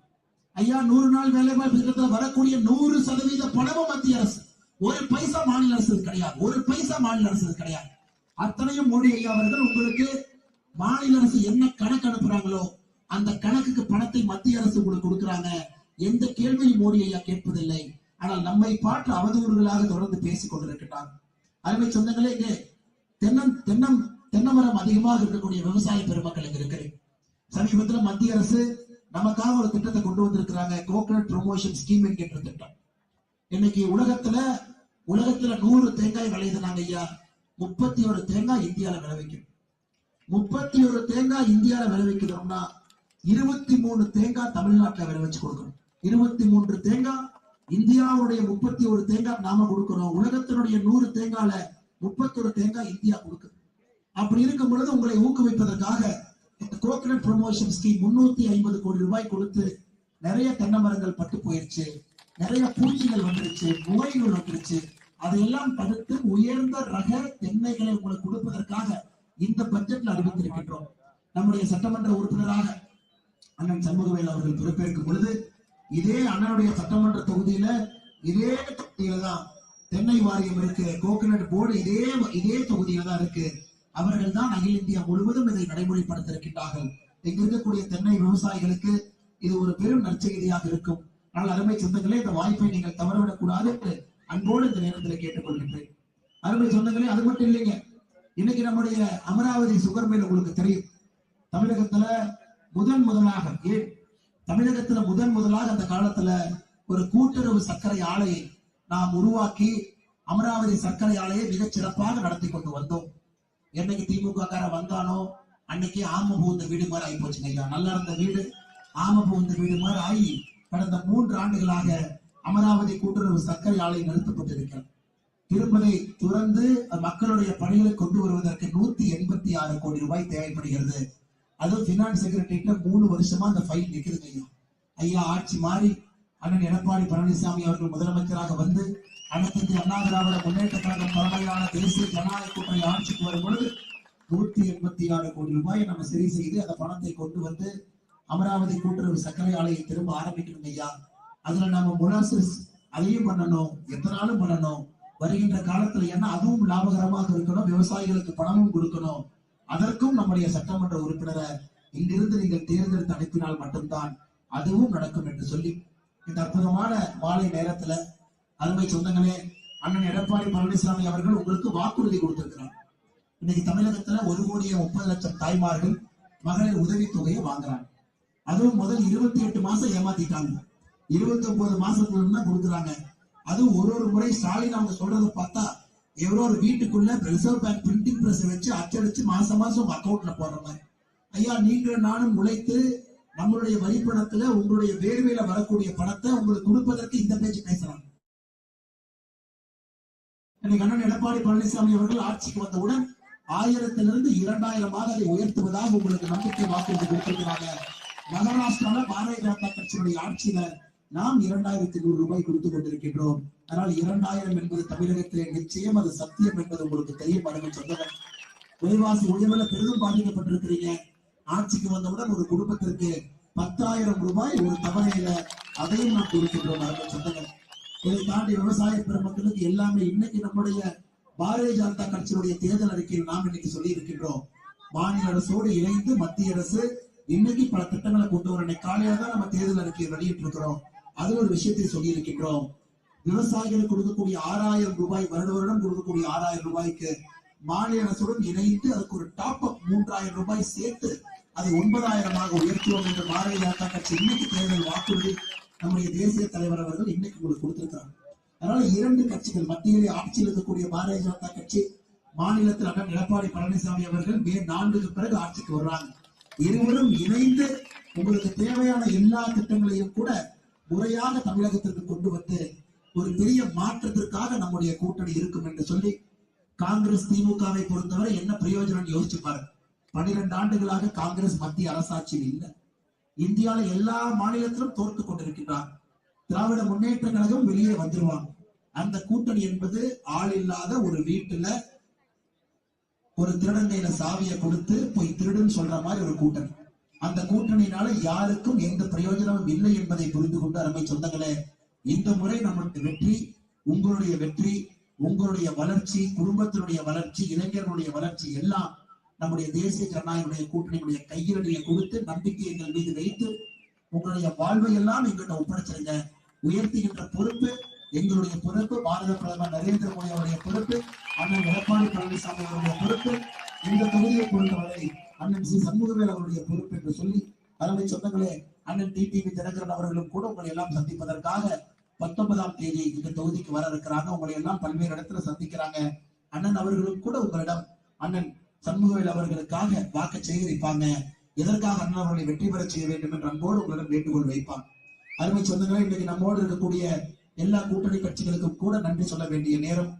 ஐயா 100 நாள் வேலை வாய்ப்பு திட்டத்தில் வரக்கூடிய 100% பணமும் மத்திய அரசு, ஒரு பைசா மாநில அரசு கிடையாது, ஒரு பைசா மாநில அரசு கிடையாது. அத்தனையும் மோடி ஐயா அவர்கள் உங்களுக்கு மாநில அரசு என்ன கணக்கு அனுப்புறாங்களோ அந்த கணக்குக்கு பணத்தை மத்திய அரசு உங்களுக்கு கொடுக்குறாங்க. எந்த கேள்வியும் மோடி ஐயா கேட்பதில்லை. ஆனால் நம்மை பாற்று அவதூறுகளாக தொடர்ந்து பேசிக் கொண்டிருக்கிறார். அருமை சொந்தங்களே, இங்கே தென்னமரம் அதிகமாக இருக்கக்கூடிய விவசாய பெருமக்கள் இங்க இருக்கிறேன். சமீபத்தில் மத்திய அரசு நமக்காக ஒரு திட்டத்தை கொண்டு வந்திருக்கிறாங்க, கோகனட் ப்ரொமோஷன் ஸ்கீம் என்கின்ற திட்டம். இன்னைக்கு உலகத்துல 100 தேங்காய் விளையுதுனாங்க ஐயா, 31 தேங்காய் இந்தியால விளைவிக்கும். 31 தேங்காய் இந்தியால விளைவிக்கிறோம்னா 23 தேங்காய் தமிழ்நாட்டில் விளைவிச்சு கொடுக்கணும். 23 தேங்காய் இந்தியாவுடைய 31 தேங்காய் நாம கொடுக்கிறோம். உலகத்தினுடைய 100 தேங்காய்ல 31 தேங்காய் இந்தியா கொடுக்குது. அப்படி இருக்கும் பொழுது உங்களை ஊக்குவிப்பதற்காக கோகனட் ப்ரொமோஷன் ஸ்கீம் 350 கோடி ரூபாய் கொடுத்து நிறைய தென்னை மரங்கள் பட்டு போயிருச்சு, நிறைய பூச்சிகள் வந்துருச்சு, நோய்கள் வந்துருச்சு. அதையெல்லாம் தடுத்து உயர்ந்த ரக தென்னைகளை உங்களுக்கு கொடுப்பதற்காக இந்த பட்ஜெட்ல அறிவித்திருக்கின்றோம். நம்முடைய சட்டமன்ற உறுப்பினராக அண்ணன் சண்முகவேல் அவர்கள் பொறுப்பேற்கும் பொழுது இதே அண்ணனுடைய சட்டமன்ற தொகுதியில இதே தொகுதியில தான் தென்னை வாரியம் இருக்கு, கோகனட் போர்டு இதே தொகுதியில தான் இருக்கு. அவர்கள் தான் அகில இந்தியா முழுவதும் இதை நடைமுறைப்படுத்த இருக்கின்றார்கள். இங்க இருக்கக்கூடிய தென்னை விவசாயிகளுக்கு இது ஒரு பெரும் நற்செய்தியாக இருக்கும். ஆனால் அருமை சொந்தங்களே, இந்த வாய்ப்பை நீங்கள் தவறவிடக் கூடாது என்று அன்போடு இந்த நேரத்தில் கேட்டுக்கொள்கின்றேன். அருமை சொந்தங்களே, அது மட்டும் இல்லைங்க, இன்னைக்கு நம்முடைய அமராவதி சுகர் மில் உங்களுக்கு தெரியும். தமிழகத்துல முதலாக அந்த காலத்துல ஒரு கூட்டுறவு சர்க்கரை ஆலையை நாம் உருவாக்கி அமராவதி சர்க்கரை ஆலையை மிகச் சிறப்பாக நடத்தி கொண்டு வந்தோம். என்னைக்கு திமுக கார வந்தானோ அன்னைக்கு ஆம புகுந்த வீடு மாதிரி ஆகி போச்சுங்க ஐயா. நல்லா இருந்த வீடு ஆம புகுந்த வீடு மாதிரி ஆகி கடந்த 3 ஆண்டுகளாக அமராவதி கூட்டுறவு சர்க்கரை ஆலை நிறுத்தப்பட்டிருக்கிறது. திருப்பதை துறந்து மக்களுடைய பணிகளை கொண்டு வருவதற்கு 186 கோடி ரூபாய் தேவைப்படுகிறது. அதுவும் பினான்ஸ் செக்ரட்டரிட்ட 3 வருஷமா அந்த ஃபைல் நிற்குதுங்க ஐயா. ஐயா ஆட்சி மாறி அண்ணன் எடப்பாடி பழனிசாமி அவர்கள் முதலமைச்சராக வந்து அனைத்து அண்ணா திராவிட முன்னேற்ற கழகம் தலைமையிலான தேசிய ஜனநாயக கூட்டணி ஆட்சிக்கு வரும் பொழுது 186 கோடி ரூபாயை நம்ம சரி செய்து அந்த பணத்தை கொண்டு வந்து அமராவதி கூட்டுறவு சர்க்கரை ஆலையை திரும்ப ஆரம்பிக்கணும் ஐயா. அதுல நம்ம மொலாசஸ் அதையும் பண்ணணும், எத்தனாலும் பண்ணணும். வருகின்ற காலத்துல ஏன்னா அதுவும் லாபகரமாக இருக்கணும், விவசாயிகளுக்கு பணமும் கொடுக்கணும். அதற்கும் நம்முடைய சட்டமன்ற உறுப்பினரை இங்கிருந்து நீங்கள் தேர்ந்தெடுத்து அனுப்பினால் மட்டும்தான் அதுவும் நடக்கும் என்று சொல்லி இந்த அற்புதமான மாலை நேரத்துல அருமை சொந்தங்களே, அண்ணன் எடப்பாடி பழனிசாமி அவர்கள் உங்களுக்கு வாக்குறுதி கொடுத்திருக்கிறார். இன்னைக்கு தமிழகத்துல 1,30,00,000 தாய்மார்கள் மகளிர் உதவித்தொகையை வாங்குறாங்க. அதுவும் முதல் 28 மாசம் ஏமாத்திட்டாங்க, 29 மாசத்துல தான் கொடுக்குறாங்க. அதுவும் ஒரு முறை ஸ்டாலின் அவங்க சொல்றதை பார்த்தா எவரோ ஒரு வீட்டுக்குள்ள ரிசர்வ் பேங்க் பிரிண்டிங் பிரஸ் வச்சு அச்சடிச்சு மாசம் மாசம் அக்கௌண்ட்ல போடுற மாதிரி. ஐயா, நீங்களும் நானும் உழைத்து நம்மளுடைய வரி பணத்துல உங்களுடைய வேர்வையில வரக்கூடிய பணத்தை உங்களுக்கு கொடுப்பதற்கு இந்த பேச்சு பேசலாம். அண்ணன் எடப்பாடி பழனிசாமி அவர்கள் ஆட்சிக்கு வந்தவுடன் 1000 2000 அதை உயர்த்துவதாக உங்களுக்கு நம்பிக்கை வாக்குறுதி கொடுத்திருக்கிறாங்க. மகாராஷ்டிரால பாரதிய ஜனதா கட்சியினுடைய ஆட்சியில நாம் 2100 ரூபாய் கொடுத்துக் கொண்டிருக்கின்றோம். ஆனால் 2000 என்பது தமிழகத்திலே நிச்சயம் அது சத்தியம் என்பது உங்களுக்கு தெரியும். அருமை சொந்தங்கள், விலைவாசி உயர்வுல பெரிதும் பாதிக்கப்பட்டிருக்கிறீங்க. ஆட்சிக்கு வந்தவுடன் ஒரு குடும்பத்திற்கு 10,000 ரூபாய் ஒரு தவணையில அதையும் நாம் கொடுக்கின்றோம். அருமை சொந்தங்கள், இதை தாண்டி விவசாய பெருமக்களுக்கு எல்லாமே இன்னைக்கு நம்முடைய பாரதிய ஜனதா கட்சியுடைய தேர்தல் அறிக்கையில் நாம் இன்னைக்கு சொல்லி இருக்கின்றோம். மாநில அரசோடு இணைந்து மத்திய அரசு இன்னைக்கு பல திட்டங்களை கொண்டு வர காலையில தான் நம்ம தேர்தல் அறிக்கையை வெளியிட்டு இருக்கிறோம். அது ஒரு விஷயத்தை சொல்லி இருக்கின்றோம். விவசாயிகளுக்கு கொடுக்கக்கூடிய 6000 ரூபாய் வருடம் கொடுக்கக்கூடிய 6000 ரூபாய்க்கு மாநில அரசுடன் இணைந்து அதுக்கு ஒரு டாப் அப் 3000 ரூபாய் சேர்த்து அதை 9000 உயர்த்துவோம் என்று பாரதிய ஜனதா கட்சி இன்னைக்கு தேர்தல் வாக்குறுதி நம்முடைய தேசிய தலைவர் அவர்கள் இன்னைக்கு உங்களுக்கு கொடுத்திருக்கிறாங்க. அதனால 2 கட்சிகள், மத்தியிலே ஆட்சியில் இருக்கக்கூடிய பாரதிய ஜனதா கட்சி, மாநிலத்தில் அண்ணன் எடப்பாடி பழனிசாமி அவர்கள் மே 4க்கு பிறகு ஆட்சிக்கு வர்றாங்க. இருவரும் இணைந்து உங்களுக்கு தேவையான எல்லா திட்டங்களையும் கூட முறையாக தமிழகத்திற்கு கொண்டு வந்து ஒரு பெரிய மாற்றத்திற்காக நம்முடைய கூட்டணி இருக்கும் என்று சொல்லி, காங்கிரஸ் திமுகவை பொறுத்தவரை என்ன பிரயோஜனம் யோசிச்சு பாருங்க. 12 ஆண்டுகளாக காங்கிரஸ் மத்திய அரசாட்சியில் இல்லை. இந்தியாவில எல்லா மாநிலத்திலும் தோற்று கொண்டிருக்கின்றார். திராவிட முன்னேற்ற கழகம் வெளியே வந்துருவாங்க. அந்த கூட்டணி என்பது ஆள் இல்லாத ஒரு வீட்டுல ஒரு திருடங்கையில சாவியை கொடுத்து போய் திருடுன்னு சொல்ற மாதிரி ஒரு கூட்டணி. அந்த கூட்டணியினால யாருக்கும் எந்த பிரயோஜனமும் இல்லை என்பதை புரிந்து கொண்டு, அருமை சொந்தங்களே, இந்த முறை நம்மளுடைய வெற்றி, உங்களுடைய வெற்றி, உங்களுடைய வளர்ச்சி, குடும்பத்தினுடைய வளர்ச்சி, இளைஞர்களுடைய வளர்ச்சி எல்லாம் நம்முடைய தேசிய ஜனநாயக கூட்டணியுடைய கையில் நீங்க கொடுத்து நம்பிக்கை எங்கள் மீது வைத்து உங்களுடைய வாழ்வை எல்லாம் எங்கிட்ட ஒப்படைச்சிருங்க. உயர்த்துகின்ற பொறுப்பு எங்களுடைய பொறுப்பு, பாரத பிரதமர் நரேந்திர மோடி அவருடைய பொறுப்பு, அண்ணன் எடப்பாடி பழனிசாமி அவருடைய பொறுப்பு, இந்த தொகுதியை பொறுத்தவரை அண்ணன் சி சண்முகவேல் அவருடைய பொறுப்பு என்று சொல்லி, அருமை சொந்தங்களே, அண்ணன் டிடிவி தினகரன் அவர்களும் கூட உங்களை எல்லாம் சந்திப்பதற்காக 19ஆம் தேதி இந்த தொகுதிக்கு வர இருக்கிறாங்க. உங்களை எல்லாம் பல்வேறு இடத்துல சந்திக்கிறாங்க. அண்ணன் அவர்களும் கூட உங்களிடம் அண்ணன் சண்முகவேல் அவர்களுக்காக வாக்கு சேகரிப்பாங்க. எதற்காக அண்ணன் அவர்களை வெற்றி பெற செய்ய வேண்டும் என்ற அன்போடு உங்களிடம் வேண்டுகோள் வைப்பாங்க. அருமை சொந்தங்களே, இன்னைக்கு நம்மோடு இருக்கக்கூடிய எல்லா கூட்டணி கட்சிகளுக்கும் கூட நன்றி சொல்ல வேண்டிய நேரம்.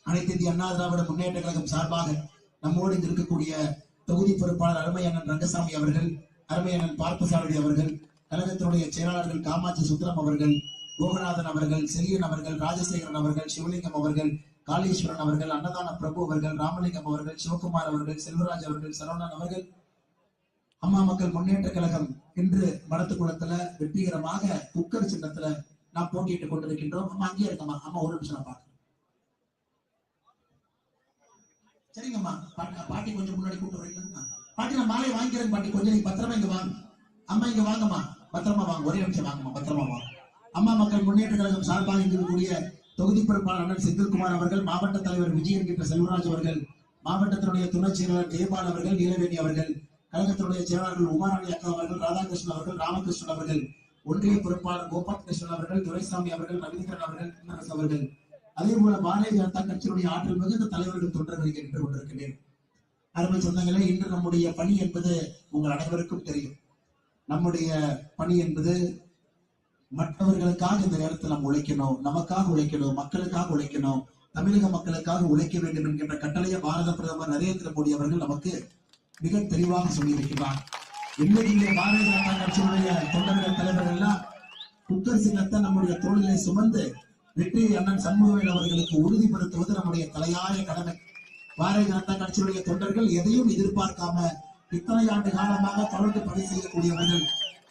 அனைத்து இந்திய அண்ணா திராவிட முன்னேற்ற கழகம் சார்பாக நம்மோடு இங்கு இருக்கக்கூடிய தொகுதி பொறுப்பாளர் அருமை அண்ணன் ரங்கசாமி அவர்கள், அருமை அண்ணன் பார்த்தசாரதி அவர்கள், கழகத்தினுடைய செயலாளர்கள் காமாட்சி சுந்தரம் அவர்கள், கோகநாதன் அவர்கள், செலியன் அவர்கள், ராஜசேகரன் அவர்கள், சிவலிங்கம் அவர்கள், காளீஸ்வரன் அவர்கள், அன்னதான பிரபு அவர்கள், ராமலிங்கம் அவர்கள், சிவகுமார் அவர்கள், செல்வராஜ் அவர்கள், சரவணன் அவர்கள், அம்மா மக்கள் முன்னேற்ற கழகம் இன்று மடத்துக்குளத்துல வெற்றிகரமாக குக்கர் சின்னத்துல நாம் போட்டியிட்டுக் கொண்டிருக்கின்றோம். அம்மா அங்கேயே இருக்கம்மா, அம்மா ஒரு நிமிஷம் நான் பாக்குறேன். சரிங்கம்மா, பாட்டி கொஞ்சம் முன்னாடி கூட்டு வரீங்களா? பாட்டி நான் மாலை வாங்கிக்கிறேன் பாட்டி, கொஞ்சம் நீங்க பத்திரமா இங்க வாங்க. அம்மா இங்க வாங்கம்மா, பத்திரமா வாங்க, ஒரே நிமிஷம் வாங்கம்மா, பத்திரமா வாங்க. அம்மா மக்கள் முன்னேற்ற கழகம் சார்பாக இருக்கக்கூடிய தொகுதி பொறுப்பாளர் அண்ணன் செந்தில்குமார் அவர்கள், மாவட்ட தலைவர் விஜய் என்கின்ற செல்வராஜ் அவர்கள், மாவட்டத்தினுடைய துணை செயலாளர் ஜெயபால் அவர்கள், நீலவேணி அவர்கள், கழகத்தினுடைய செயலாளர்கள் உமாராணி அக்கா அவர்கள், ராதாகிருஷ்ணன் அவர்கள், ராமகிருஷ்ணன் அவர்கள், ஒன்றிய பொறுப்பாளர் கோபால் கிருஷ்ணன் அவர்கள், துரைசாமி அவர்கள், ரவீந்திரன் அவர்கள், இன்னரசு அவர்கள், அதே போல பாரதிய ஜனதா கட்சியினுடைய ஆற்றல் மிகுந்த தலைவர்கள் தொண்டர்கள் நின்று கொண்டிருக்கிறேன். அருமை சொந்தங்களே, இன்று நம்முடைய பணி என்பது உங்கள் அனைவருக்கும் தெரியும். நம்முடைய பணி என்பது மற்றவர்களுக்காக இந்த நேரத்தில் நாம் உழைக்கணும், நமக்காக உழைக்கணும், மக்களுக்காக உழைக்கணும், தமிழக மக்களுக்காக உழைக்க வேண்டும் என்கின்ற கட்டளையை பாரத பிரதமர் நரேந்திர மோடி அவர்கள் நமக்கு மிக தெளிவாக சொல்லியிருக்கிறார். இன்னைக்கு பாரதிய ஜனதா கட்சியினுடைய தொண்டர்கள் தலைவர்கள் எல்லாம் குக்கர் சின்னத்தை நம்முடைய தோளிலே சுமந்து வெற்றி அண்ணன் சண்முகவேல் அவர்களுக்கு உறுதிப்படுத்துவது நம்முடைய தலையாய கடமை. பாரதிய ஜனதா கட்சியுடைய தொண்டர்கள் எதையும் எதிர்பார்க்காம இத்தனை ஆண்டு காலமாக தொடர்ந்து பணி செய்யக்கூடியவர்கள்.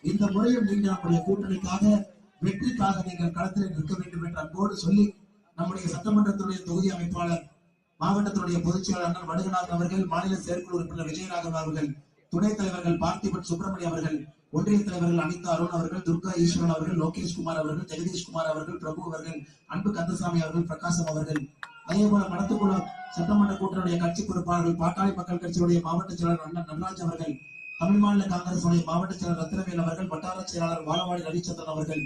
இந்த முறையும் நீங்கள் நம்முடைய கூட்டணிக்காக, வெற்றிக்காக நீங்கள் களத்தில் நிற்க வேண்டும் என்ற அன்போடு சொல்லி, நம்முடைய சட்டமன்றத்துடைய தொகுதி அமைப்பாளர், மாவட்டத்தினுடைய பொதுச் செயலாளர் அண்ணன் வடுகநாதன் அவர்கள், மாநில செயற்குழு உறுப்பினர் விஜயராகவன் அவர்கள், துணைத் தலைவர்கள் பார்த்திபன் சுப்பிரமணியம் அவர்கள், ஒன்றிய தலைவர்கள் அனிதா அருண் அவர்கள், துர்கா ஈஸ்வரன் அவர்கள், லோகேஷ் குமார் அவர்கள், ஜெகதீஷ் குமார் அவர்கள், பிரபு அவர்கள், அன்பு கந்தசாமி அவர்கள், பிரகாசம் அவர்கள், அதே போல மடத்துக்குளம் சட்டமன்ற கூட்டணியுடைய கட்சி பொறுப்பாளர்கள், பாட்டாளி மக்கள் கட்சியுடைய மாவட்ட செயலாளர் அண்ணன் நடராஜ் அவர்கள், தமிழ் மாநில காங்கிரஸ் மாவட்ட செயலாளர் ரத்னவேல் அவர்கள், வட்டார செயலாளர் வாழவாடி ரவிச்சந்திரன் அவர்கள்,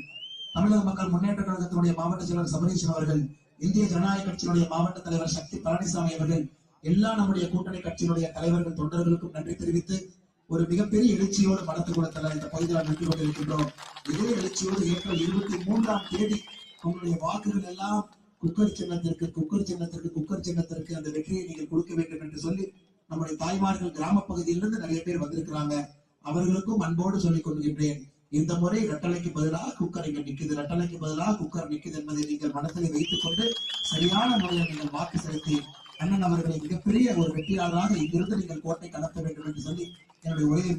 தமிழக மக்கள் முன்னேற்ற கழகத்தினுடைய மாவட்ட செயலாளர் சபரீஷன் அவர்கள், இந்திய ஜனநாயக கட்சியினுடைய மாவட்ட தலைவர் சக்தி பழனிசாமி அவர்கள் எல்லா நம்முடைய கூட்டணி கட்சியினுடைய தலைவர்கள் தொண்டர்களுக்கும் நன்றி தெரிவித்து ஒரு மிகப்பெரிய எழுச்சியோடு மனத்துக்குளத்தில் இந்த பகுதியில் நின்று கொண்டிருக்கின்றோம். இதே எழுச்சியோடு ஏப்ரல் 23ஆம் தேதி உங்களுடைய வாக்குகள் எல்லாம் குக்கர் சின்னத்திற்கு அந்த வெற்றியை நீங்கள் கொடுக்க வேண்டும் என்று சொல்லி நம்முடைய தாய்மார்கள் கிராம பகுதியிலிருந்து நிறைய பேர் வந்திருக்கிறாங்க. அவர்களுக்கும் அன்போடு சொல்லிக் கொள்கின்றேன், இந்த முறை இரட்டலைக்கு பதிலாக குக்கர் இங்க நிக்குது, இரட்டலைக்கு பதிலாக குக்கர் நிக்குது என்பதை நீங்கள் மனதில் வைத்துக் கொண்டு சரியான முறையில் நீங்கள் வாக்கு செலுத்தி அண்ணன் அவர்களை மிகப்பெரிய ஒரு வெற்றியாளராக இங்கிருந்து நீங்கள் கோட்டை கடத்த வேண்டும் என்று சொல்லி என்னுடைய உரையை